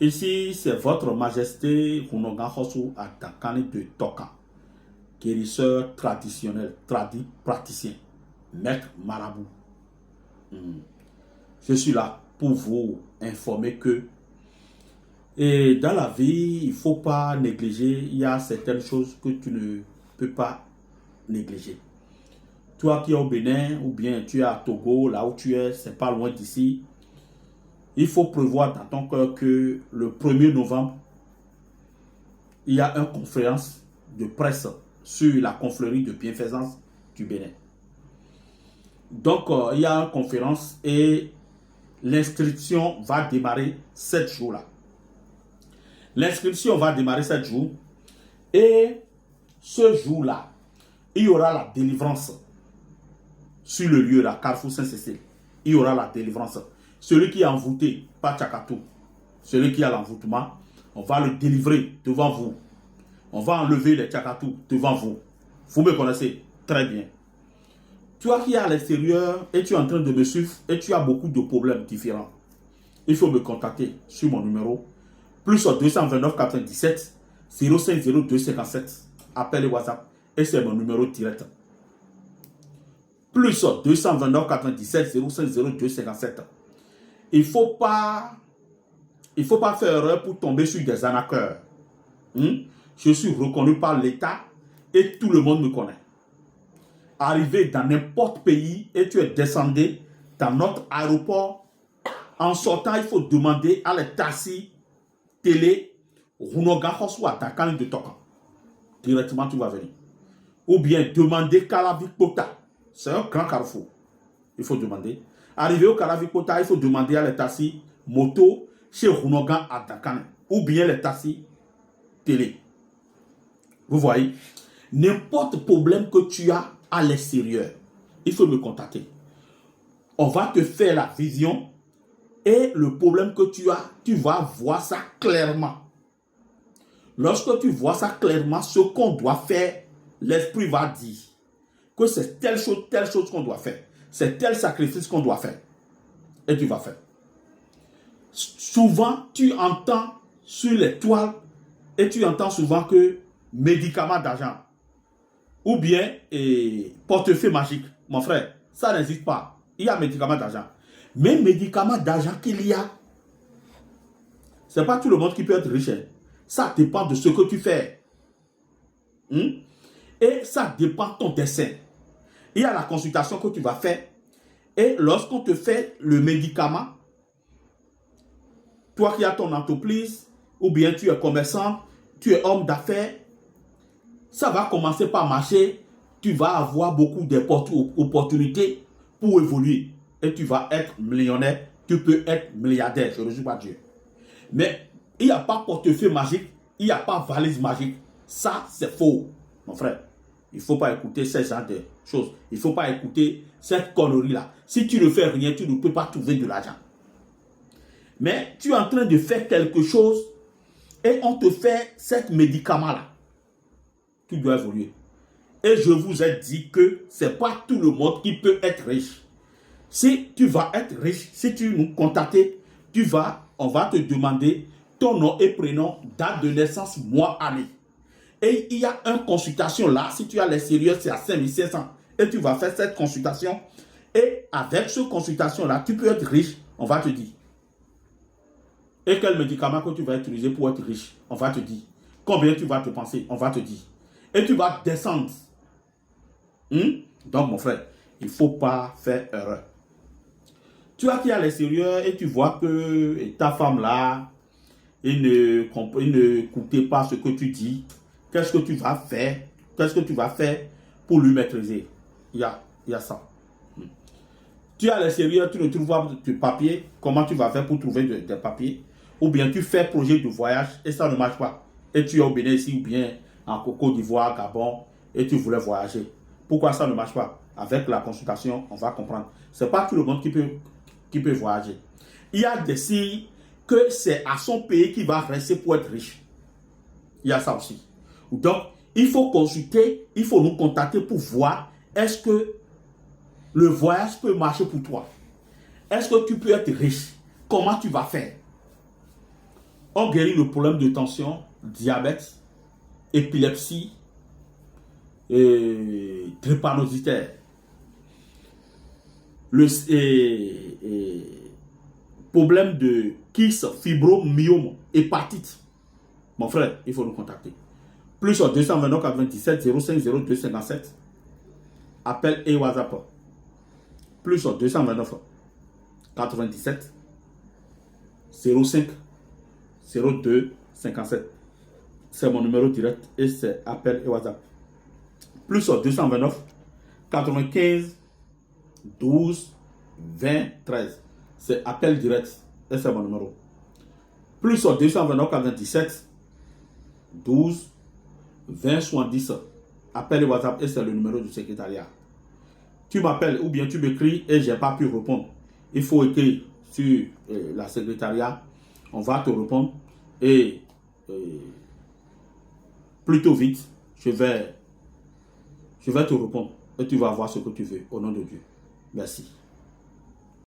Ici, c'est votre majesté Runogan Hosu Adakane de Toka, guérisseur traditionnel, praticien, maître marabout. Je suis là pour vous informer que et dans la vie, il ne faut pas négliger, il y a certaines choses que tu ne peux pas négliger. Toi qui es au Bénin ou bien tu es à Togo, là où tu es, c'est pas loin d'ici, il faut prévoir dans ton cœur que le 1er novembre, il y a une conférence de presse sur la confrérie de bienfaisance du Bénin. Donc, il y a une conférence et l'inscription va démarrer 7 jours-là. L'inscription va démarrer 7 jours et ce jour-là, il y aura la délivrance sur le lieu là, Carrefour Saint-Cécile. Il y aura la délivrance. Celui qui est envoûté, pas Tchakatou, celui qui a l'envoûtement, on va le délivrer devant vous. On va enlever les Tchakatou devant vous. Vous me connaissez très bien. Toi qui es à l'extérieur et tu es en train de me suivre et tu as beaucoup de problèmes différents, il faut me contacter sur mon numéro plus 229 97 0502 57. Appel et WhatsApp et c'est mon numéro direct. Plus 229 97 0502 57. Il ne faut pas faire erreur pour tomber sur des arnaqueurs. Je suis reconnu par l'État et tout le monde me connaît. Arrivé dans n'importe pays et tu es descendu dans notre aéroport, en sortant, il faut demander à les taxis, télé, Runogan Hoswa, Dakar de Toka. Directement, tu vas venir. Ou bien demander Kalavikpota. C'est un grand carrefour. Il faut demander. Arrivé au Kalavikpota, il faut demander à les taxis, moto, chez Runogan à Dakar. Ou bien les taxis, télé. Vous voyez, n'importe problème que tu as à l'extérieur, il faut me contacter. On va te faire la vision et le problème que tu as, tu vas voir ça clairement. Lorsque tu vois ça clairement, ce qu'on doit faire, l'esprit va dire que c'est telle chose qu'on doit faire. C'est tel sacrifice qu'on doit faire. Et tu vas faire. Souvent, tu entends sur les toiles et tu entends souvent que médicaments d'argent ou bien portefeuille magique. Mon frère, ça n'existe pas. Il y a médicaments d'argent. Mais médicaments d'argent qu'il y a, ce n'est pas tout le monde qui peut être riche. Ça dépend de ce que tu fais. Et ça dépend de ton dessin. Il y a la consultation que tu vas faire. Et lorsqu'on te fait le médicament, toi qui as ton entreprise, ou bien tu es commerçant, tu es homme d'affaires, ça va commencer par marcher. Tu vas avoir beaucoup d'opportunités pour évoluer. Et tu vas être millionnaire. Tu peux être milliardaire. Je ne joue pas Dieu. Mais il n'y a pas portefeuille magique. Il n'y a pas valise magique. Ça, c'est faux, mon frère. Il ne faut pas écouter ce genre de choses. Il ne faut pas écouter cette connerie-là. Si tu ne fais rien, tu ne peux pas trouver de l'argent. Mais tu es en train de faire quelque chose et on te fait ce médicament-là. Tu dois évoluer. Et je vous ai dit que ce n'est pas tout le monde qui peut être riche. Si tu vas être riche, si tu nous contactes, on va te demander ton nom et prénom, date de naissance, mois, année. Et il y a une consultation là, si tu as l'extérieur, c'est à 5500. Et tu vas faire cette consultation. Et avec cette consultation-là, tu peux être riche, on va te dire. Et quel médicament que tu vas utiliser pour être riche, on va te dire. Combien tu vas te penser, on va te dire. Et tu vas descendre. Donc, mon frère, il ne faut pas faire erreur. Tu as qui à l'extérieur et tu vois que ta femme là, il ne écoutait pas ce que tu dis. Qu'est-ce que tu vas faire? Qu'est-ce que tu vas faire pour lui maîtriser? Il y a ça. Tu es à l'extérieur, tu ne trouves pas de papier. Comment tu vas faire pour trouver des papiers? Ou bien tu fais projet de voyage et ça ne marche pas. Et tu es au Bénin ici ou bien en Côte d'Ivoire, Gabon, et tu voulais voyager. Pourquoi ça ne marche pas? Avec la consultation, on va comprendre. Ce n'est pas tout le monde qui peut voyager. Il y a des signes que c'est à son pays qu'il va rester pour être riche. Il y a ça aussi. Donc, il faut consulter, il faut nous contacter pour voir est-ce que le voyage peut marcher pour toi. Est-ce que tu peux être riche? Comment tu vas faire? On guérit le problème de tension, diabète, épilepsie, drépanocytaire. Le problème de kyste, fibromyome, hépatite. Mon frère, il faut nous contacter. Plus sur 229 97 05 02 57. Appel et WhatsApp. Plus sur 229 97 05 02 57. C'est mon numéro direct et c'est appel et WhatsApp. Plus sur 229 95 12 20 13. C'est appel direct et c'est mon numéro. Plus sur 229 97 12 20 70. Appel et WhatsApp et c'est le numéro du secrétariat. Tu m'appelles ou bien tu m'écris et je n'ai pas pu répondre. Il faut écrire sur la secrétariat. On va te répondre et plutôt vite, je vais te répondre et tu vas voir ce que tu veux au nom de Dieu. Merci.